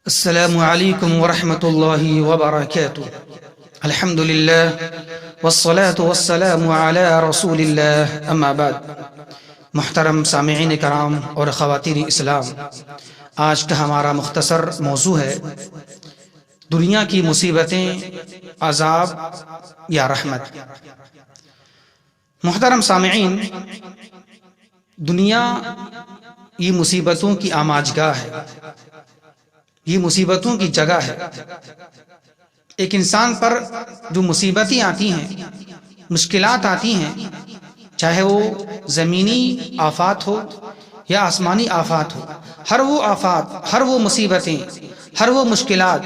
السلام علیکم ورحمۃ اللہ وبرکاتہ۔ الحمد للہ والصلاة والسلام علی رسول اللہ، اما بعد۔ محترم سامعین کرام اور خواتین اسلام، آج کا ہمارا مختصر موضوع ہے دنیا کی مصیبتیں، عذاب یا رحمت۔ محترم سامعین، دنیا یہ مصیبتوں کی آماجگاہ ہے، یہ مصیبتوں کی جگہ ہے۔ ایک انسان پر جو مصیبتیں آتی ہیں، مشکلات آتی ہیں، چاہے وہ زمینی آفات ہو یا آسمانی آفات ہو، ہر وہ آفات، ہر وہ مصیبتیں، ہر وہ مشکلات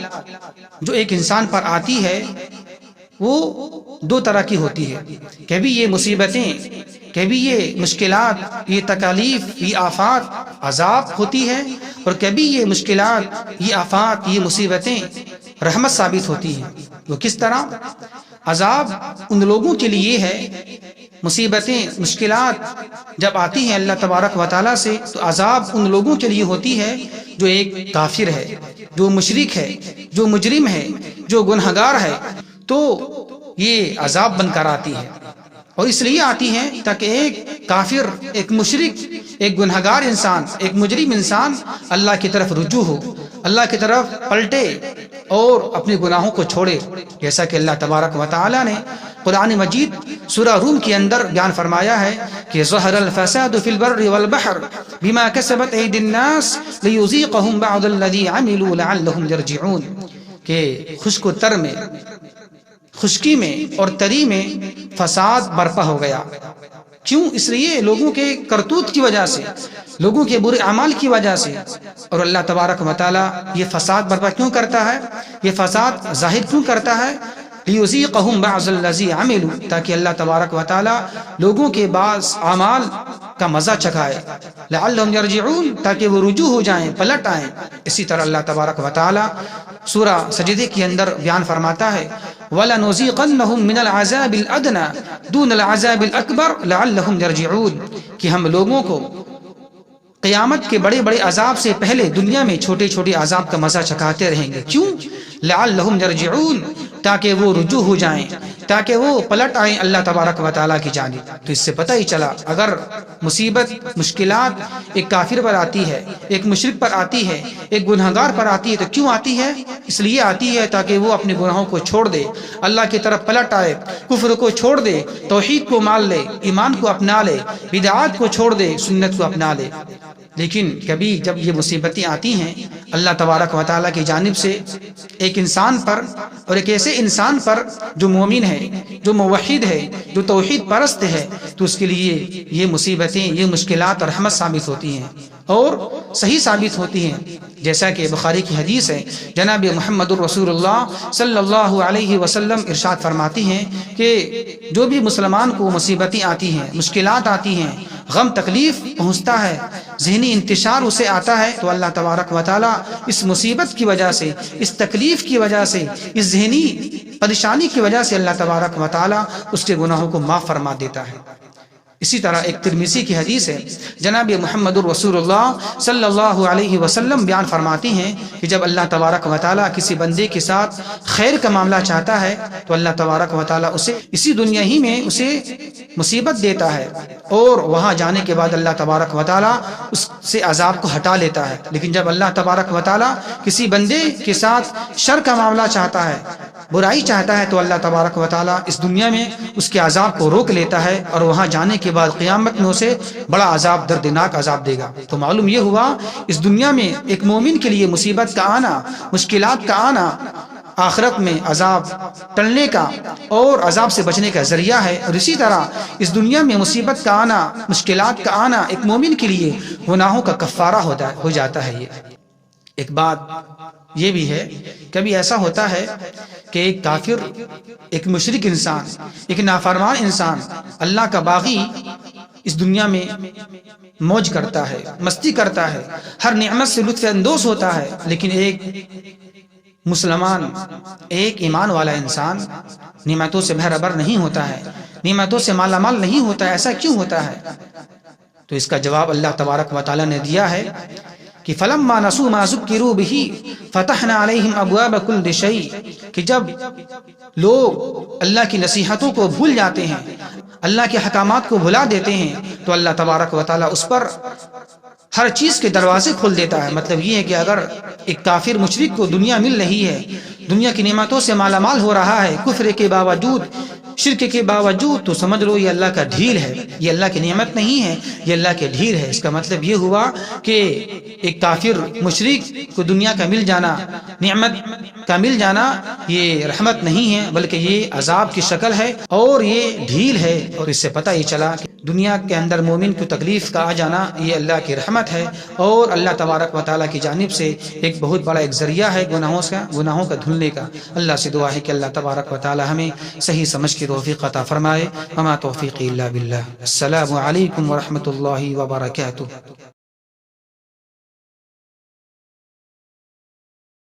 جو ایک انسان پر آتی ہے وہ دو طرح کی ہوتی ہے۔ کبھی یہ مصیبتیں، کبھی یہ مشکلات، یہ تکالیف، یہ آفات عذاب ہوتی ہے، اور کبھی یہ مشکلات، یہ آفات، یہ مصیبتیں رحمت ثابت ہوتی ہیں۔ وہ کس طرح؟ عذاب ان لوگوں کے لیے ہے، مصیبتیں، مشکلات جب آتی ہیں اللہ تبارک و تعالیٰ سے تو عذاب ان لوگوں کے لیے ہوتی ہے جو ایک کافر ہے، جو مشرک ہے، جو مجرم ہے، جو گنہگار ہے، تو یہ عذاب بن کر آتی ہے۔ اور اس لیے آتی ہیں تاکہ ایک کافر، ایک مشرک، ایک گنہگار انسان، ایک مجرم انسان اللہ کی طرف رجوع ہو، اللہ کی طرف پلٹے اور اپنے گناہوں کو چھوڑے، جیسا کہ اللہ تبارک و تعالی نے قرآن مجید سورہ روم کے اندر بیان فرمایا ہے کہ ظہر الفساد فی البر والبحر بما کسبت ایدی الناس لیذیقہم بعض الذی عملوا لعلہم یرجعون، کہ خشک و تر میں، خشکی میں اور تری میں فساد برپا ہو گیا۔ کیوں؟ اس لیے لوگوں کے کرتوت کی وجہ سے، لوگوں کے برے اعمال کی وجہ سے۔ اور اللہ تبارک و تعالی یہ فساد برپا کیوں کرتا ہے؟ یہ فساد ظاہر کیوں کرتا ہے؟ لیذیقہم بعض الذی عملوا، تاکہ اللہ تبارک و تعالی لوگوں کے بعض اعمال کا مزہ چکھائے، لعلہم یرجعون، تاکہ وہ رجوع ہو جائیں، پلٹ آئیں۔ اسی طرح اللہ تبارک و تعالی سورہ سجدے کے اندر بیان فرماتا ہے وَلَنُذِيقَنَّهُم مِّنَ الْعَذَابِ الْأَدْنَىٰ دُونَ الْعَذَابِ الْأَكْبَرِ لَعَلَّهُمْ يَرْجِعُونَ، کہ ہم لوگوں کو قیامت کے بڑے بڑے عذاب سے پہلے دنیا میں چھوٹے چھوٹے عذاب کا مزہ چکھاتے رہیں گے۔ کیوں؟ لَعَلَّهُمْ يَرْجِعُونَ، تاکہ وہ رجوع ہو جائیں، تاکہ وہ پلٹ آئیں اللہ تبارک و تعالیٰ کی جانب۔ تو اس سے پتہ ہی چلا اگر مصیبت، مشکلات ایک کافر پر آتی ہے، ایک مشرک پر آتی ہے، ایک گنہگار پر آتی ہے، تو کیوں آتی ہے؟ اس لیے آتی ہے تاکہ وہ اپنے گناہوں کو چھوڑ دے، اللہ کی طرف پلٹ آئے، کفر کو چھوڑ دے، توحید کو مان لے، ایمان کو اپنا لے، بدعات کو چھوڑ دے، سنت کو اپنا لے۔ لیکن کبھی جب یہ مصیبتیں آتی ہیں اللہ تبارک و تعالیٰ کی جانب سے ایک انسان پر، اور ایک ایسے انسان پر جو مومن ہے، جو موحد ہے، جو توحید پرست ہے، تو اس کے لیے یہ مصیبتیں، یہ مشکلات رحمت ثابت ہوتی ہیں اور صحیح ثابت ہوتی ہیں۔ جیسا کہ بخاری کی حدیث ہے، جناب محمد الرسول اللہ صلی اللہ علیہ وسلم ارشاد فرماتی ہیں کہ جو بھی مسلمان کو مصیبتیں آتی ہیں، مشکلات آتی ہیں، غم تکلیف پہنچتا ہے، ذہنی انتشار اسے آتا ہے، تو اللہ تبارک و تعالیٰ اس مصیبت کی وجہ سے، اس تکلیف کی وجہ سے، اس ذہنی پریشانی کی وجہ سے اللہ تبارک و تعالیٰ اس کے گناہوں کو معاف فرما دیتا ہے۔ اسی طرح ایک ترمذی کی حدیث ہے، جناب محمد الرسول اللہ صلی اللہ علیہ وسلم بیان فرماتی ہیں کہ جب اللہ تبارک و تعالیٰ کسی بندے کے ساتھ خیر کا معاملہ چاہتا ہے تو اللہ تبارک و تعالیٰ اسے اسی دنیا ہی میں اسے مصیبت دیتا ہے، اور وہاں جانے کے بعد اللہ تبارک و تعالیٰ اس سے عذاب کو ہٹا لیتا ہے۔ لیکن جب اللہ تبارک و تعالیٰ کسی بندے کے ساتھ شر کا معاملہ چاہتا ہے، برائی چاہتا ہے، تو اللہ تبارک و تعالیٰ اس دنیا میں اس کے عذاب کو روک لیتا ہے، اور وہاں جانے کے بعد قیامت میں اسے بڑا عذاب، دردناک عذاب دے گا۔ تو معلوم یہ ہوا اس دنیا میں ایک مومن کے لیے مصیبت کا آنا، مشکلات کا آنا آخرت میں عذاب ٹلنے کا اور عذاب سے بچنے کا ذریعہ ہے، اور اسی طرح اس دنیا میں مصیبت کا آنا، مشکلات کا آنا ایک مومن کے لیے گناہوں کا کفارہ ہو جاتا ہے۔ یہ ایک بات یہ بھی ہے، کبھی ایسا ہوتا ہے کہ ایک کافر، ایک مشرک انسان، ایک نافرمان انسان، اللہ کا باغی اس دنیا میں موج کرتا ہے، مستی کرتا ہے، ہر نعمت سے لطف اندوز ہوتا ہے، لیکن ایک مسلمان، ایک ایمان والا انسان نعمتوں سے بھرا بھر نہیں ہوتا ہے، نعمتوں سے مالا مال نہیں ہوتا ہے۔ ایسا کیوں ہوتا ہے؟ تو اس کا جواب اللہ تبارک و تعالیٰ نے دیا ہے کہ فلما نسوا ما ذکروا به فتحنا علیہم ابواب کل شیء، کہ جب لوگ اللہ کی نصیحتوں کو بھول جاتے ہیں، اللہ کے حکامات کو بھلا دیتے ہیں، تو اللہ تبارک و تعالیٰ اس پر ہر چیز کے دروازے کھول دیتا ہے۔ مطلب یہ ہے کہ اگر ایک کافر مشرک کو دنیا مل رہی ہے، دنیا کی نعمتوں سے مالا مال ہو رہا ہے، کفر کے باوجود، شرک کے باوجود، تو سمجھ لو یہ اللہ کا ڈھیل ہے، یہ اللہ کی نعمت نہیں ہے، یہ اللہ کے ڈھیل ہے۔ اس کا مطلب یہ ہوا کہ ایک کافر مشرک کو دنیا کا مل جانا، نعمت کا مل جانا، یہ رحمت نہیں ہے بلکہ یہ عذاب کی شکل ہے اور یہ ڈھیل ہے۔ اور اس سے پتہ یہ چلا کہ دنیا کے اندر مومن کو تکلیف کا آ جانا یہ اللہ کی رحمت ہے اور اللہ تبارک و تعالیٰ کی جانب سے ایک بہت بڑا ایک ذریعہ ہے گناہوں کا دھلنے کا۔ اللہ سے دعا ہے کہ اللہ تبارک و تعالیٰ ہمیں صحیح سمجھ کی توفیق عطا فرمائے۔ وما توفیقی الا باللہ۔ السلام علیکم ورحمۃ اللہ وبرکاتہ۔